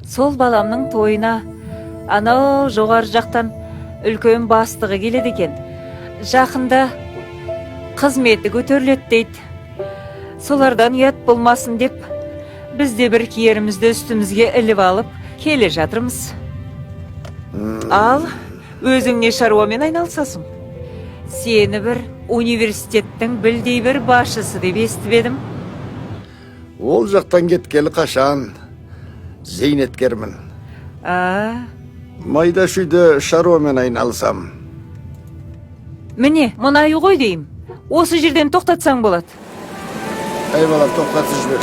сол баламның тойына анау жоғары жақтан үлкен бастығы келеді екен. Жақында қызметі көтеріледі дейді. Солардан ұят болмасын деп, біз де бір киерімізді үстімізге іліп алып келе жатырмыз. Ал, өзің не шаруамен айналысасың? Сені бір университеттің білдей бір басшысы деп естіп едім. Ол жақтан кеткелі қашан зейнеткермін. Майда шүйді шаруамен айналысам. Міне, мұнай ғой дейім. Осы жерден тоқтатсаң болады. Әй бала, тоқтатсыз жібер.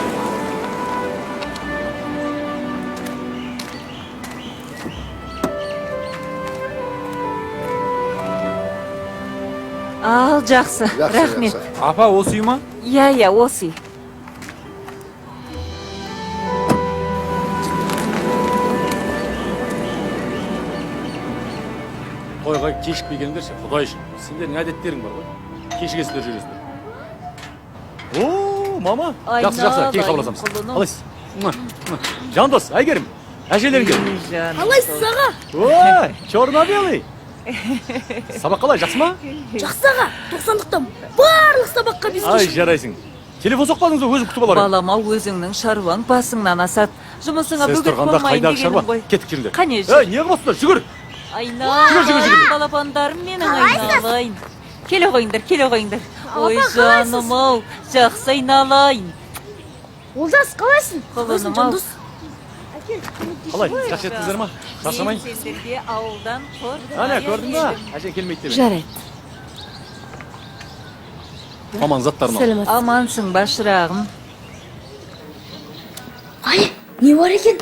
Ал, жақсы, рахмет. Апа, осы үй ма? Иә, осы үй. Тойға кешікпегендерше, Құдай үшін. Сендердің әдеттерің бар ғой. Кешігесіздер жүресіздер. О, мама. Жақсы, кейін қабылдасамыз. Қалайсыз? Жандос, Әйгерім, әжелерің келді. Қалайсыз аға? Ой, черно-белый. Сабақ қалай, жақсы ма? Жақсы аға, 90-лықтан барлық сабаққа біз Ай, жарайсың. Телефон соқпадыңыз ба, өзім күтіп алар. Балама өзіңнің шаруаң басыңнан асады. Жұмысыңа бөгет болмайын дегенім ғой. Кеттік жүріңдер. Қане жүр. Не қыласыңдар, жүгір. Айналайын, балапандарым менің айналайын. Келе қойыңдар. Ой, жаным ау, жақсы айналайын. Олжас, қалайсың? Құлыным ау. Қалай, жақсы еттіңіздер ма? Шаршамайын. Мен сендерге ауылдан құр. Ана, көрдің ба? Әжең келмейді деп. Жарайды. Аман заттарым ау. Амансың ба, шырағым? Ай, не бар екен?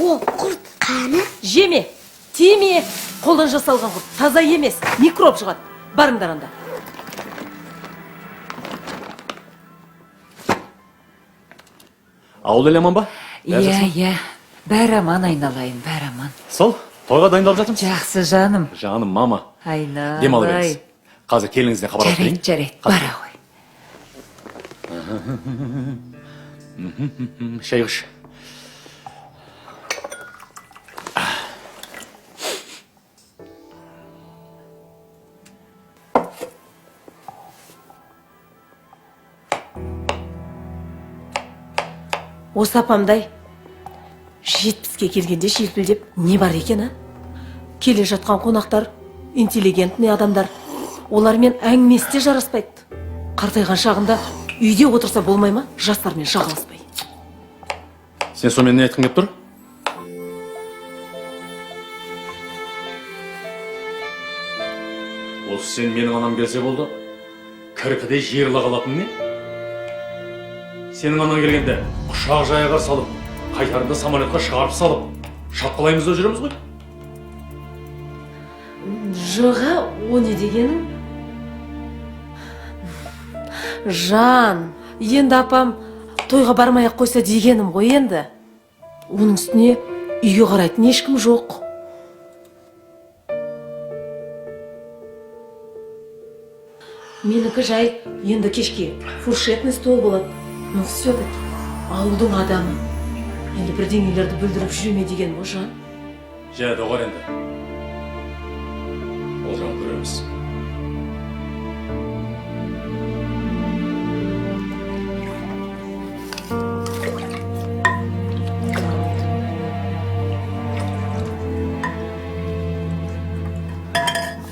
О, құрт, қаны? Жеме, тиме, қолдан жасалған құрт, таза емес, микроб шығады. Барыңдар анда. Ауыл елі аман ба? Иә, бәрі аман айналайын, бәрі аман. Сол, тойға дайындалып жатырмыз. Жақсы жаным. Жаным, мама. Айналайын. Демалып беріңіз. Қазір келіңізден хабар алып келейін. Жарайды, бара ғой. Шай қыш. Осы апамдай 70-ке келгенде шелпілдеп не бар екен, а? Келе жатқан қонақтар, интеллигентный адамдар. Олармен әңгімесі де жараспайды. Қартайған шағында үйде отырса болмай ма? Жастармен жағаласпай. Сен сонымен не айтқың кеп тұр? Осы сен менің анам келсе болды, кірпіде жерлі қалатын не? Сенің анан келгенде құшақ жая қарсы алып, қайтарында самолетқа шығарып салып, шапқылаймыз да жүреміз ғой? Жоға, о не дегенім? Жан, енді апам тойға бармай-ақ қойса дегенім ғой енді. Оның үстіне үйге қарайтын ешкім жоқ. Менікі жай, енді кешке фуршетный стол болады. Но все-таки ауылдың адамы. Енді бірдеңелерді бүлдіріп жүреме деген бұл жан. Жә, доғар енді. Ол жағын көреміз.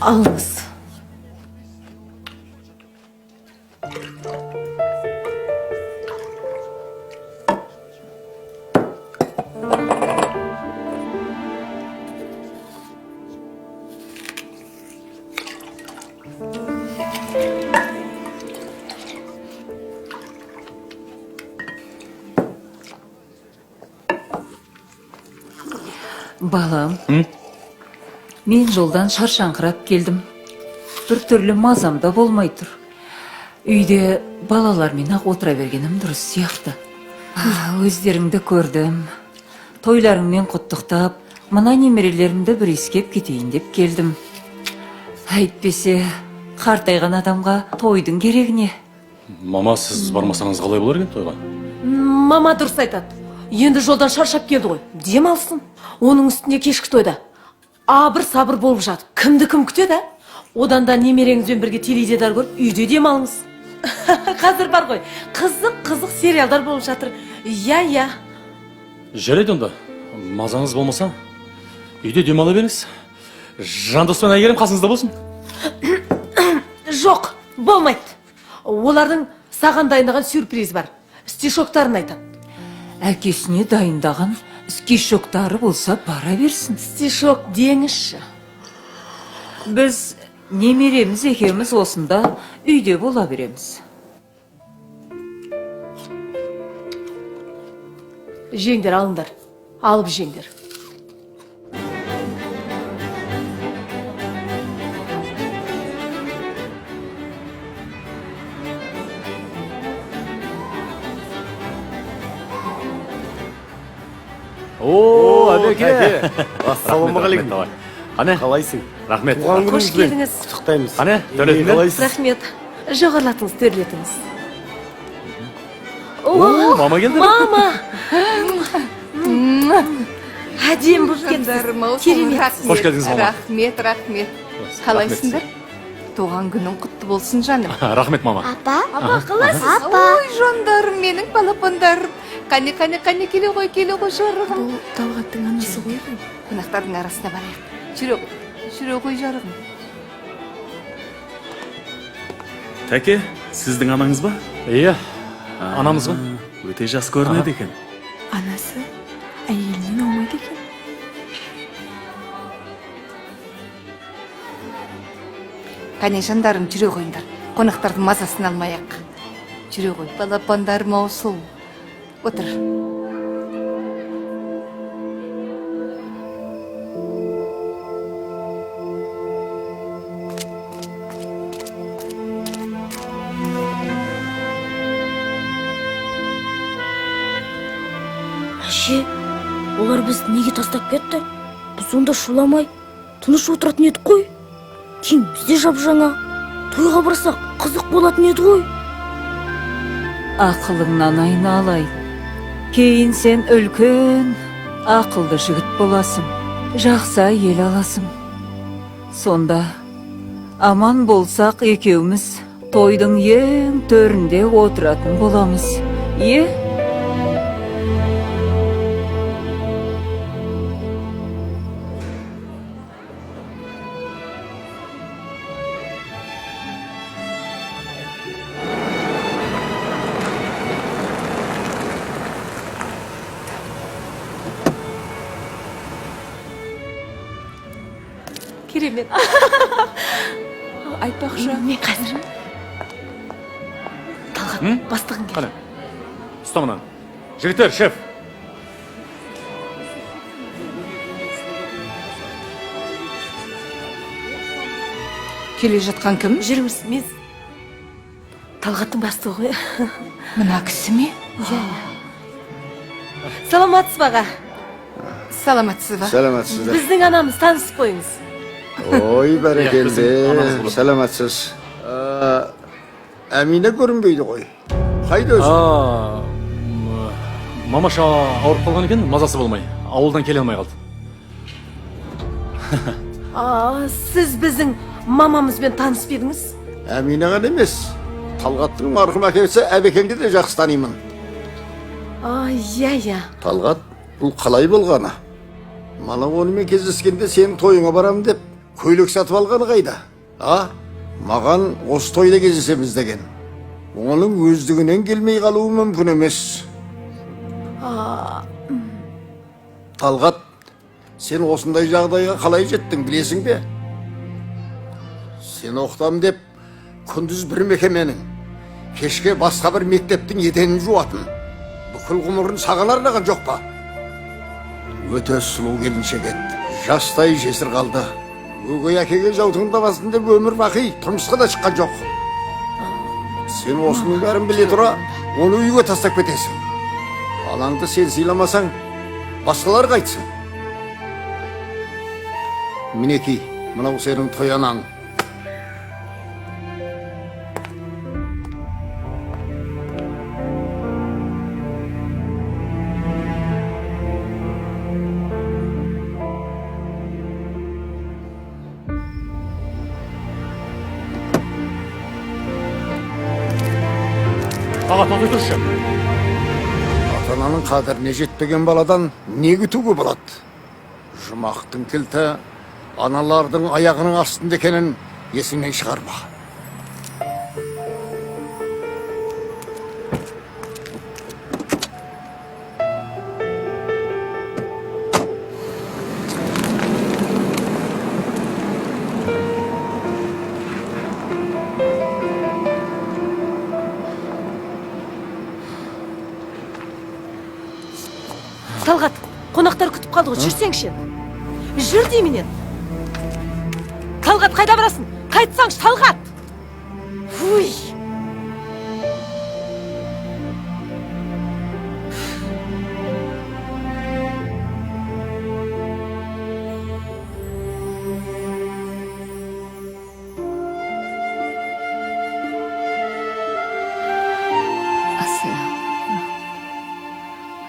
Алыңыз. Балам, мен жолдан шаршаңқырап келдім. Бір түрлі мазамда болмай тұр. Үйде балалармен ақ отыра бергенім дұрыс сияқты. Өздеріңді көрдім. Тойларыңмен құттықтап, мына немерелерімді бір иіскеп кетейін деп келдім. Әйтпесе, қартайған адамға тойдың керегі не? Мама, сіз бармасаңыз қалай болар екен тойға? Мама дұрыс айтады. Енді жолдан шаршап келді ғой. Демалсын. Оның үстіне кешкі тойда. Абыр сабыр болып жатып, кімді кім күтеді? Одан да немереңізбен бірге теледидар көріп, үйде демалыңыз. Қазір бар ғой, қызық сериалдар болып жатыр. Иә. Жарайды онда. Мазаңыз болмаса, үйде демала беріңіз. Жандос пен Әйгерім қасыңызда болсын. Жоқ, болмайды. Олардың саған дайындаған сюрприз бар. Стишоктарын айтады. Әкесіне дайындаған стишоктары болса бара берсін. Стишок деңізші. Біз немереміз екеуміз осында үйде бола береміз. Жеңдер алыңдар. Алып жеңдер. О, Әбеке. Ассалаумағалейкум. Қане? Қалайсың? Рахмет. Туған Қош күніңізбен келдіңіз. құттықтаймыз. Қане, төледіңдер? Қалайсыз? Рахмет. Жоғарлатыңыз, төрлетіңіз. О, мама келді. Мама! Әдем болып Жандарым-ау, кеттіңіз. Керемет. Қош келдіңіз, мама. Рахмет. Қалайсыңдар? Туған күнің құтты болсын, жаным. Рахмет, мама. Апа қаласыз? Ой, жандарым, менің балапандарым. Қане, келе ғой, жарығым. Бұл Талғаттың анасы ғой. Қонақтардың арасына барайық. Жүре ғой, жарығым. Тәке, сіздің анаңыз ба? Иә, анамыз ба? Өте жас көрінеді екен. Анасы әйелінен аумайды екен. Қане, жандарым, жүре қойыңдар. Қонақтардың мазасын алмайық. Жүре ғой, балапандарым аусыл. Отыр. Әже, олар бізді неге тастап кетті? Біз онда шуламай, тыныш отыратын едік қой. Кем бізде жап-жаңа. Тойға барсақ, қызық болатын еді ғой. Ақылыңнан айналай. Кейін сен үлкен, ақылды жігіт боласың. Жақсы ел аласың. Сонда аман болсақ екеуміз тойдың ең төрінде отыратын боламыз. Е? Керемет. Айтпақшы. Мен қазір. Талғат, бастығың келді. Қане, ұста мұнан. Жігіттер, шеф. Келе жатқан кім? Жүріңіз, мен Талғаттың бастығы ғой. Мына кісі ме? Саламатсыз баға. Саламатсыз ба? Саламатсыздар. Біздің анамыз, танысып қойыңыз. Ой, Иә, бәрекелді. анаңыз болады. Саламатсыз. Әмина көрінбейді ғой. Қайда өзі? Мамаша ауырып қалған екен, мазасы болмай. Ауылдан келе алмай қалды. Сіз біздің мамамызбен танысып едіңіз? Әмина ғана емес. Талғаттың марқұм әкесі Әбекеңді де жақсы танимын. Иә. Талғат, бұл қалай болғаны? Мана онымен кездескенде сенің тойыңа барам деп көйлек сатып алғаны қайда? Маған осы тойда кездесеміз деген. Оның өздігінен келмей қалуы мүмкін емес. Талғат, сен осындай жағдайға қалай жеттің білесің бе? Сен оқытам деп күндіз бір мекеменің, кешке басқа бір мектептің еденін жуатын. Бүкіл ғұмырын саған арнаған жоқ па? Өте сұлу келіншек еді. Жастай жесір қалды. Өгей әкеге жаутың табасын деп өмір бақи тұрмысқа да шыққан жоқ. Сен осының бәрін біле тұра, оны үйге тастап кетесің. Балаңды сен сыйламасаң, басқалар қайтсын. Мінекей, мынау сенің той анаң. аға тоқтай тұршы. Ата ананың қадіріне жетпеген баладан не күтуге болады? Жұмақтың кілті аналардың аяғының астында екенін есіңнен шығарма. Талғат, қонақтар күтіп қалды ғой, жүрсеңші. Жүр дейменен. Талғат, қайда барасың? Қайтсаңшы, Талғат! Фуй!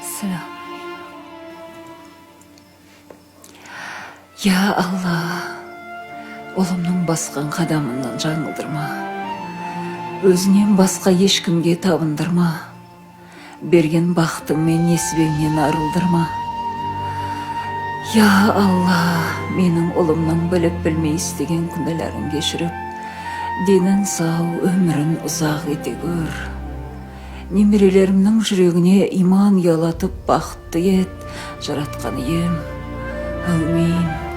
Ассалам. Я Алла, ұлымның басқан қадамынан жаңылдырма. Өзінен басқа ешкімге табындырма. Берген бақтың мен несібеңнен арылдырма. Я Алла, менің ұлымның біліп білмей істеген күнәләрін кешіріп, денін сау, өмірін ұзақ ете көр. Немерелерімнің жүрегіне иман ұялатып бақытты ет, жаратқан ием. Әумин.